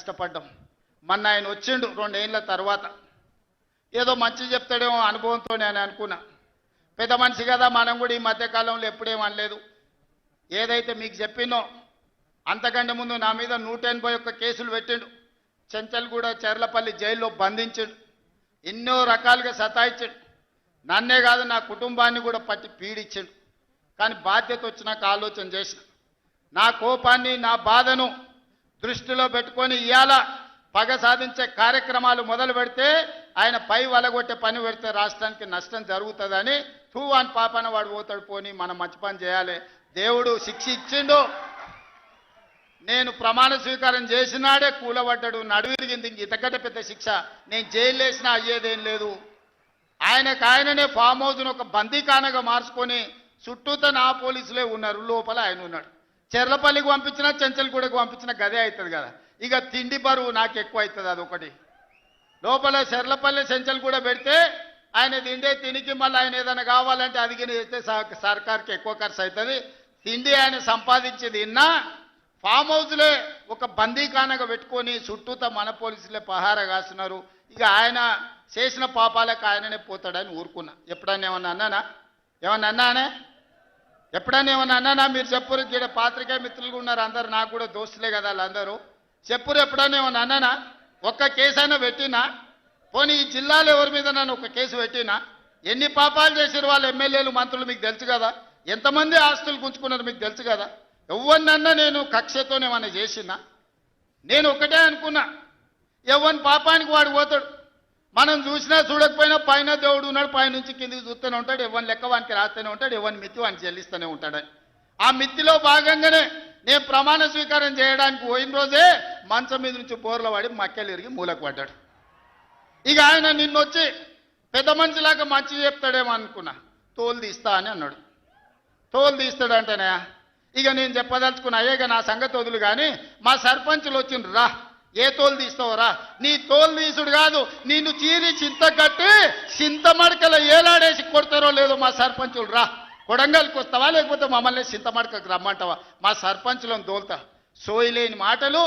కష్టపడ్డాం. మొన్న ఆయన వచ్చిండు 2 ఏళ్ల తర్వాత. ఏదో మంచి చెప్తాడేమో అనుభవంతో నేను అనుకున్నా. పెద్ద మనిషి కదా, మనం కూడా ఈ మధ్యకాలంలో ఎప్పుడేం అనలేదు. ఏదైతే మీకు చెప్పినో అంతకంటే ముందు నా మీద 181 కేసులు పెట్టిండు. చెంచల్గూడ చెర్లపల్లి జైల్లో బంధించాడు. ఎన్నో రకాలుగా సతాయించాడు. నన్నే కాదు నా కుటుంబాన్ని కూడా పట్టి పీడించాడు. కానీ బాధ్యత వచ్చినాక ఆలోచన చేసిన, నా కోపాన్ని నా బాధను దృష్టిలో పెట్టుకొని ఇవాళ పగ సాధించే కార్యక్రమాలు మొదలు పెడితే ఆయన పై వలగొట్టే పని పెడితే రాష్ట్రానికి నష్టం జరుగుతుందని తూవాన్ పాపన వాడు పోతాడు, పోని మనం మంచి పని చేయాలి. దేవుడు శిక్ష ఇచ్చిండు. నేను ప్రమాణ స్వీకారం చేసినాడే కూలబడ్డాడు, నడువిరిగింది. ఇంక ఇంతకంటే పెద్ద శిక్ష నేను జైలు వేసినా అయ్యేదేం లేదు. ఆయననే ఫామ్ హౌస్ను ఒక బందీఖానగా మార్చుకొని చుట్టూతో నా పోలీసులే ఉన్నారు, లోపల ఆయన ఉన్నాడు. చెర్లపల్లికి పంపించినా చెంచల్గూడకు పంపించినా గదే అవుతుంది కదా. ఇక తిండి బరువు నాకు ఎక్కువ అవుతుంది. అదొకటి. లోపల చెర్లపల్లి చెంచల్గూడ పెడితే ఆయన తిండే తినికి మళ్ళీ ఆయన ఏదైనా కావాలంటే అదిగిన చేస్తే సర్కార్కి ఎక్కువ ఖర్చు అవుతుంది. తిండి ఆయన సంపాదించేది ఇన్నా ఫామ్ హౌస్లే ఒక బందీఖానగా పెట్టుకొని చుట్టూతో మన పోలీసులే పహారా కాస్తున్నారు. ఇక ఆయన చేసిన పాపాలకు ఆయననే పోతాడని ఊరుకున్నా. ఎప్పుడన్నా ఏమన్నా అన్నానా? ఎప్పుడన్నా ఏమన్నా అన్నానా? మీరు చెప్పురు. ఇక్కడ పాత్రికేయ మిత్రులు ఉన్నారు అందరు, నాకు కూడా దోస్తులే కదా వాళ్ళందరూ. చెప్పురు ఎప్పుడన్నా ఏమన్నా అన్నానా? ఒక్క కేసు అయినా పెట్టినా? పోనీ ఈ జిల్లాలో ఎవరి మీద నన్ను ఒక కేసు పెట్టినా? ఎన్ని పాపాలు చేసారు వాళ్ళ ఎమ్మెల్యేలు మంత్రులు మీకు తెలుసు కదా. ఎంతమంది ఆస్తులు గుంజుకున్నారు మీకు తెలుసు కదా. ఎవరినన్నా నేను కక్షతోనేమన్నా చేసినా? నేను ఒకటే అనుకున్నా, ఎవరిని పాపానికి వాడు పోతాడు. మనం చూసినా చూడకపోయినా పైన దేవుడు ఉన్నాడు, పైనుంచి కిందికి చూస్తూనే ఉంటాడు. ఎవరిని లెక్క వానికి రాస్తూనే ఉంటాడు, ఎవరిని మిత్తి వానికి చెల్లిస్తూనే ఉంటాడని. ఆ మిత్తిలో భాగంగానే నేను ప్రమాణ స్వీకారం చేయడానికి పోయిన రోజే మంచం మీద నుంచి బోర్ల పడి మక్కెలు ఇరిగి మూలకు పడ్డాడు. ఇక ఆయన నిన్నొచ్చి పెద్ద మనిషిలాగా మంచి చెప్తాడేమో అనుకున్నా. తోలు తీస్తా అని అన్నాడు. తోలు తీస్తాడంటేనే ఇక నేను చెప్పదలుచుకున్నా, అయ్యేగా నా సంగతి వదులు కానీ మా సర్పంచులు వచ్చిండ్రు, రా ఏ తోలు తీస్తావురా? నీ తోలు తీసుడు కాదు, నిన్ను చీరి చింత కట్టి చింతమడకల ఏలాడేసి కొడతారో లేదో మా సర్పంచులు, రా కొడంగల్కి వస్తావా లేకపోతే మమ్మల్ని చింతమడకకు రమ్మంటావా? మా సర్పంచులను దోల్తా. సోయి లేని మాటలు,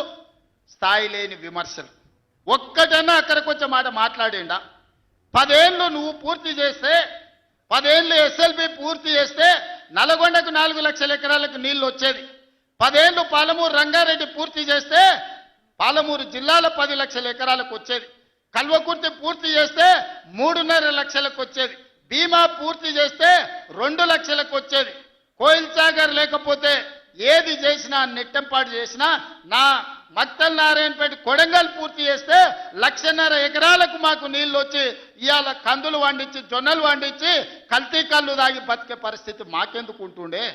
స్థాయి లేని విమర్శలు. ఒక్కటన్నా అక్కడికి వచ్చే మాట మాట్లాడిండా? 10 ఏళ్ళు నువ్వు పూర్తి చేస్తే, 10 ఏళ్ళు ఎస్ఎల్బి పూర్తి చేస్తే నల్గొండకు 4 లక్షల ఎకరాలకు నీళ్లు వచ్చేది. 10 ఏళ్ళు పాలమూరు రంగారెడ్డి పూర్తి చేస్తే పాలమూరు జిల్లాలో 10 లక్షల ఎకరాలకు వచ్చేది. కల్వకుర్తి పూర్తి చేస్తే 3.5 లక్షలకు వచ్చేది. భీమా పూర్తి చేస్తే 2 లక్షలకు వచ్చేది. కోయిల్ సాగర్ లేకపోతే ఏది చేసినా, నెట్టంపాటు చేసినా, నా మక్తల్ నారాయణపేట కొడంగల్ పూర్తి చేస్తే 1.5 ఎకరాలకు మాకు నీళ్ళు వచ్చి ఇవాళ కందులు వండించి జొన్నలు వండించి కల్తీ కళ్ళు దాగి బతికే పరిస్థితి మాకెందుకు ఉంటుండే?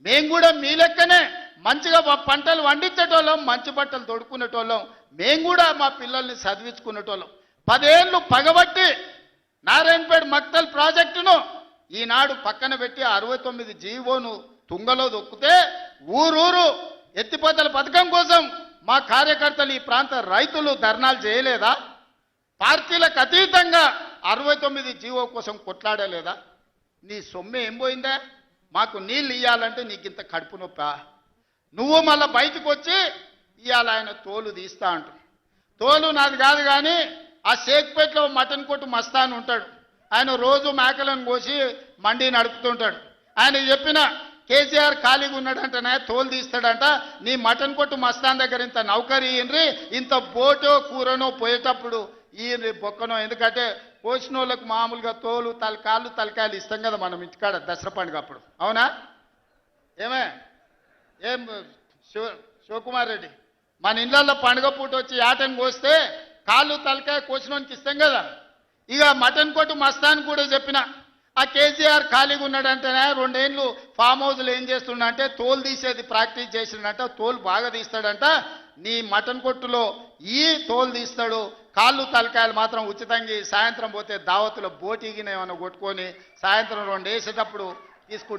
మేము కూడా మీ లెక్కనే మంచిగా పంటలు వండించేటోళ్ళం, మంచి బట్టలు తొడుక్కునేటోళ్ళం. మేము కూడా మా పిల్లల్ని చదివించుకునేటోళ్ళం. 10 ఏళ్ళు పగబట్టి నారాయణపేట మక్తల్ ప్రాజెక్టును ఈనాడు పక్కన పెట్టి 69 జీవోను తుంగలో దొక్కితే ఊరూరు ఎత్తిపోతల పథకం కోసం మా కార్యకర్తలు, ఈ ప్రాంత రైతులు ధర్నాలు చేయలేదా? పార్టీలకు అతీతంగా 69 జీవో కోసం కొట్లాడలేదా? నీ సొమ్మె ఏం పోయిందా? మాకు నీళ్ళు ఇవ్వాలంటే నీకు ఇంత కడుపు నొప్పా? నువ్వు మళ్ళీ బయటకు వచ్చి ఇవాళ ఆయన తోలు తీస్తా అంటు. తోలు నాది కాదు కానీ ఆ షేక్పేటలో మటన్ కొట్టు మస్తాన్ ఉంటాడు. ఆయన రోజు మేకలను కోసి మండి నడుపుతుంటాడు. ఆయన చెప్పిన కేసీఆర్ ఖాళీగా ఉన్నాడంటనే తోలు తీస్తాడంట. నీ మటన్ కొట్టు మస్తాన్ దగ్గర ఇంత నౌకరీ ఇయ్యండ్రి, ఇంత బోటో కూరనో పోయేటప్పుడు ఇయ్యండ్రి బొక్కనో. ఎందుకంటే కోసిన వాళ్ళకు మామూలుగా తోలు తలకాయలు ఇస్తాం కదా మనం ఇంటికాడ దసరా పండుగ అప్పుడు. అవునా? ఏం శివకుమార్ రెడ్డి, మన ఇళ్ళల్లో పండుగ పూట వచ్చి ఆటను కోస్తే కాళ్ళు తలకాయ కోసినోనికి ఇస్తాం కదా. ఇక మటన్ కొట్టు మస్తాన్ కూడా చెప్పిన, ఆ కేసీఆర్ ఖాళీగా ఉన్నాడంటేనే 2 ఏళ్ళు ఫామ్ హౌస్లో ఏం చేస్తుండంటే తోలు తీసేది ప్రాక్టీస్ చేసిండంట. తోలు బాగా తీస్తాడంట. నీ మటన్ కొట్టులో ఈ తోలు తీస్తాడు, కాళ్ళు తలకాయలు మాత్రం ఉచితంగా. సాయంత్రం పోతే దావతులో బోటిగిన ఏమైనా కొట్టుకొని సాయంత్రం 2 వేసేటప్పుడు తీసుకుంటాడు.